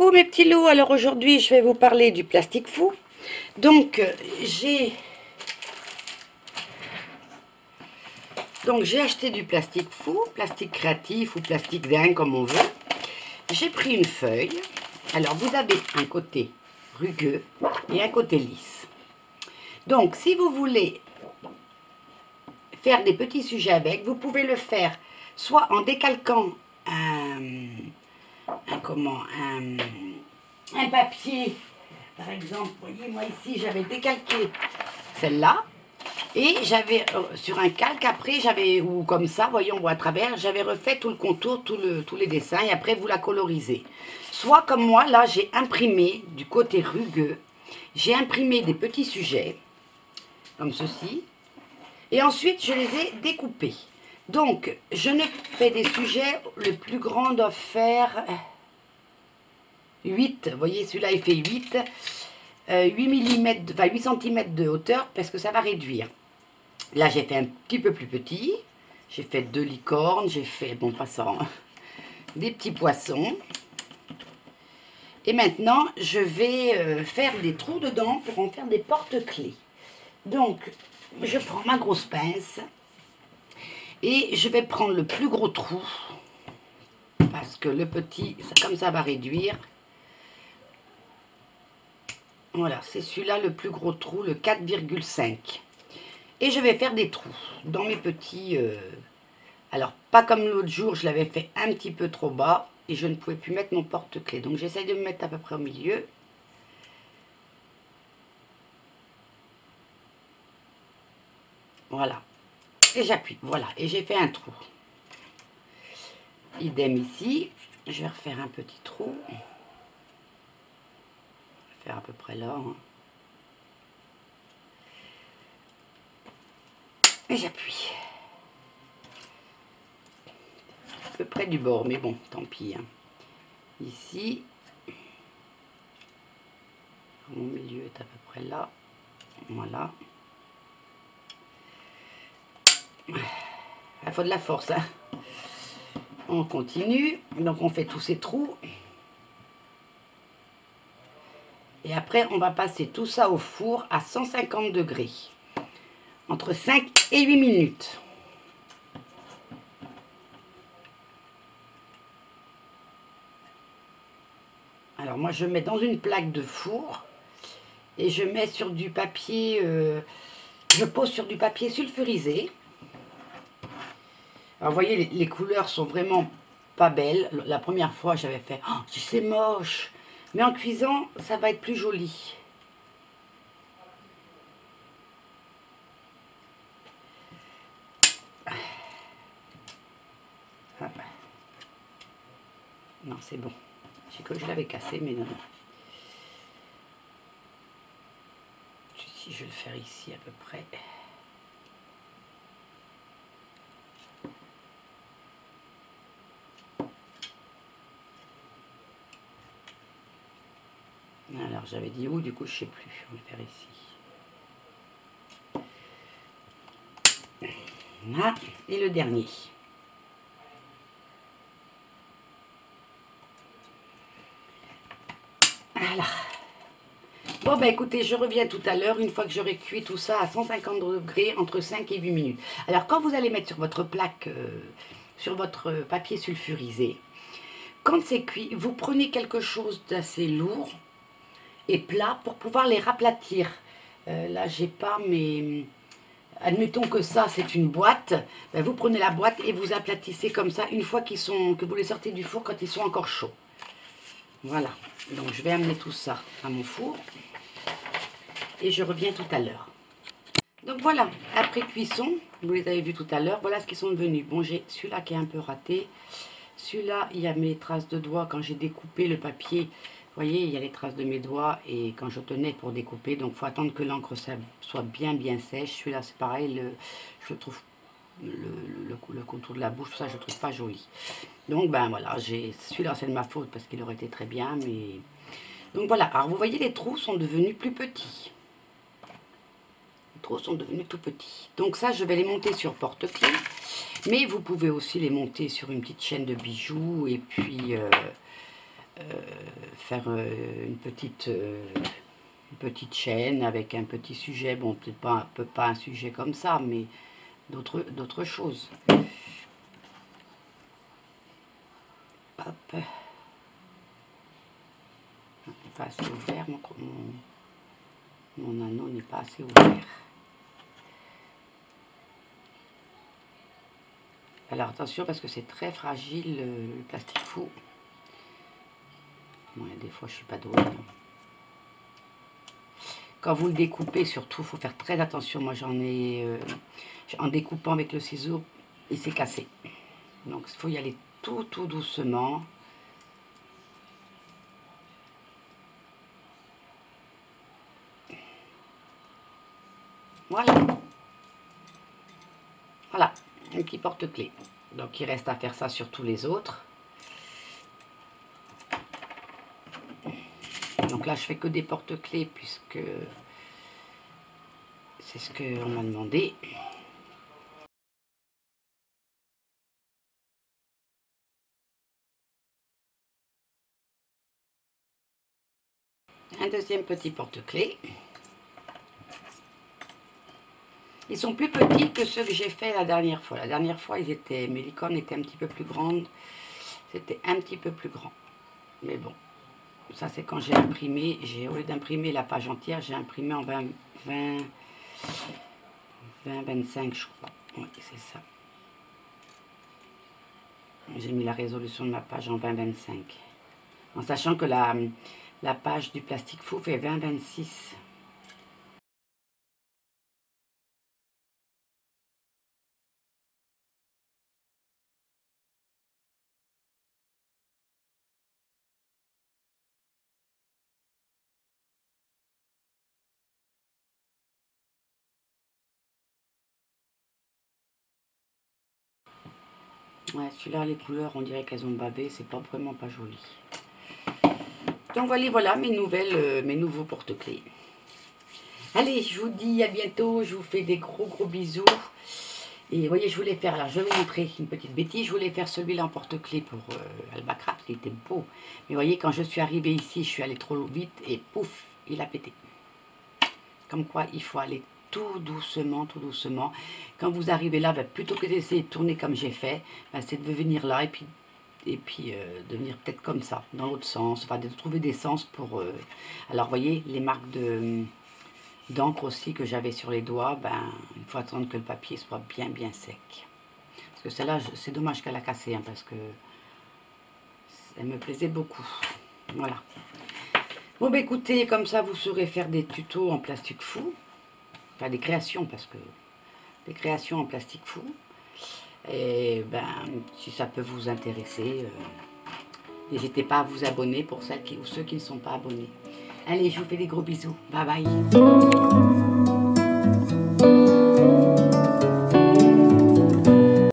Coucou mes petits loups, alors aujourd'hui je vais vous parler du plastique fou. Donc j'ai acheté du plastique fou, plastique créatif ou plastique dingue comme on veut. J'ai pris une feuille, alors vous avez un côté rugueux et un côté lisse. Donc si vous voulez faire des petits sujets avec, vous pouvez le faire soit en décalquant un papier. Par exemple, vous voyez, moi ici, j'avais décalqué celle-là. Et j'avais, sur un calque, après, j'avais, ou comme ça, voyez, on voit à travers, j'avais refait tout le contour, tous les dessins, et après, vous la colorisez. Soit comme moi, là, j'ai imprimé, du côté rugueux, j'ai imprimé des petits sujets, comme ceci, et ensuite, je les ai découpés. Donc, je ne fais des sujets, le plus grand doit faire 8, vous voyez, celui-là, il fait 8 mm, enfin 8 cm de hauteur, parce que ça va réduire. Là, j'ai fait un petit peu plus petit. J'ai fait 2 licornes, j'ai fait, bon, passant, des petits poissons. Et maintenant, je vais faire des trous dedans pour en faire des porte-clés. Donc, je prends ma grosse pince et je vais prendre le plus gros trou, parce que le petit, comme ça va réduire. Voilà, c'est celui-là le plus gros trou, le 4,5. Et je vais faire des trous dans mes petits... alors, pas comme l'autre jour, je l'avais fait un petit peu trop bas et je ne pouvais plus mettre mon porte-clés. Donc, j'essaye de me mettre à peu près au milieu. Voilà. Et j'appuie. Voilà. Et j'ai fait un trou. Idem ici. Je vais refaire un petit trou. Je vais faire à peu près là. Hein. Et j'appuie. À peu près du bord, mais bon, tant pis. Hein. Ici. Mon milieu est à peu près là. Voilà. Il faut de la force. Hein. On continue. Donc, on fait tous ces trous. Et après, on va passer tout ça au four à 150 degrés. Entre 5 et 8 minutes. Alors, moi, je mets dans une plaque de four. Et je mets sur du papier... je pose sur du papier sulfurisé. Alors, vous voyez, les couleurs sont vraiment pas belles. La première fois, j'avais fait... Oh, c'est moche. Mais en cuisant, ça va être plus joli. Non, c'est bon. J'ai cru que je l'avais cassé, mais non. Si je vais le faire ici à peu près. Alors, j'avais dit où, du coup, je sais plus. On va le faire ici. Là, et le dernier. Voilà. Bon, ben écoutez, je reviens tout à l'heure, une fois que j'aurai cuit tout ça à 150 degrés, entre 5 et 8 minutes. Alors, quand vous allez mettre sur votre plaque, sur votre papier sulfurisé, quand c'est cuit, vous prenez quelque chose d'assez lourd et plat pour pouvoir les raplatir. Là, j'ai pas, mais admettons que ça, c'est une boîte. Ben, vous prenez la boîte et vous aplatissez comme ça, une fois que vous les sortez du four quand ils sont encore chauds. Voilà, donc je vais amener tout ça à mon four et je reviens tout à l'heure. Donc voilà, après cuisson, vous les avez vus tout à l'heure, voilà ce qu'ils sont devenus. Bon, j'ai celui-là qui est un peu raté. Celui-là, il y a mes traces de doigts quand j'ai découpé le papier. Vous voyez, il y a les traces de mes doigts et quand je tenais pour découper. Donc, il faut attendre que l'encre soit bien sèche. Celui-là, c'est pareil, je trouve le contour de la bouche, ça, je ne trouve pas joli. Donc, ben voilà, celui-là, c'est de ma faute parce qu'il aurait été très bien. Mais donc, voilà. Alors, vous voyez, les trous sont devenus plus petits. Les trous sont devenus tout petits. Donc, ça, je vais les monter sur porte-clés. Mais vous pouvez aussi les monter sur une petite chaîne de bijoux et puis faire une petite chaîne avec un petit sujet. Bon, peut-être pas un sujet comme ça, mais d'autres choses. Hop. Pas assez ouvert, mon anneau n'est pas assez ouvert. Alors attention parce que c'est très fragile le plastique fou. Ouais, des fois je suis pas douée. Quand vous le découpez surtout, il faut faire très attention. Moi j'en ai en découpant avec le ciseau, il s'est cassé. Donc il faut y aller tout doucement. Voilà. Voilà, un petit porte-clés. Donc il reste à faire ça sur tous les autres. Donc là je fais que des porte-clés puisque c'est ce qu'on m'a demandé. Un deuxième petit porte-clés. Ils sont plus petits que ceux que j'ai fait la dernière fois. La dernière fois, mes licornes étaient un petit peu plus grandes. C'était un petit peu plus grand. Mais bon, ça c'est quand j'ai imprimé. Au lieu d'imprimer la page entière, j'ai imprimé en 25 je crois. Oui, c'est ça. J'ai mis la résolution de ma page en 20-25. En sachant que la page du plastique fou fait 20-26. Ouais, celui-là, les couleurs, on dirait qu'elles ont babé. C'est pas vraiment pas joli. Donc voilà mes nouveaux porte-clés. Allez, je vous dis à bientôt. Je vous fais des gros bisous. Et vous voyez, je voulais faire, alors je vais vous montrer une petite bêtise. Je voulais faire celui-là en porte-clés pour Albacraft. Il était beau. Mais vous voyez, quand je suis arrivée ici, je suis allée trop vite et pouf, il a pété. Comme quoi, il faut aller tout doucement, tout doucement. Quand vous arrivez là, plutôt que d'essayer de tourner comme j'ai fait, c'est de venir là et puis de venir peut-être comme ça, dans l'autre sens. Enfin, de trouver des sens pour... Alors, vous voyez, les marques d'encre aussi que j'avais sur les doigts, il faut attendre que le papier soit bien sec. Parce que celle-là, c'est dommage qu'elle a cassé, hein, parce que elle me plaisait beaucoup. Voilà. Bon, écoutez, comme ça, vous saurez faire des tutos en plastique fou. Enfin, des créations, parce que... Des créations en plastique fou. Et si ça peut vous intéresser, n'hésitez pas à vous abonner pour celles ou ceux qui ne sont pas abonnés. Allez, je vous fais des gros bisous. Bye bye.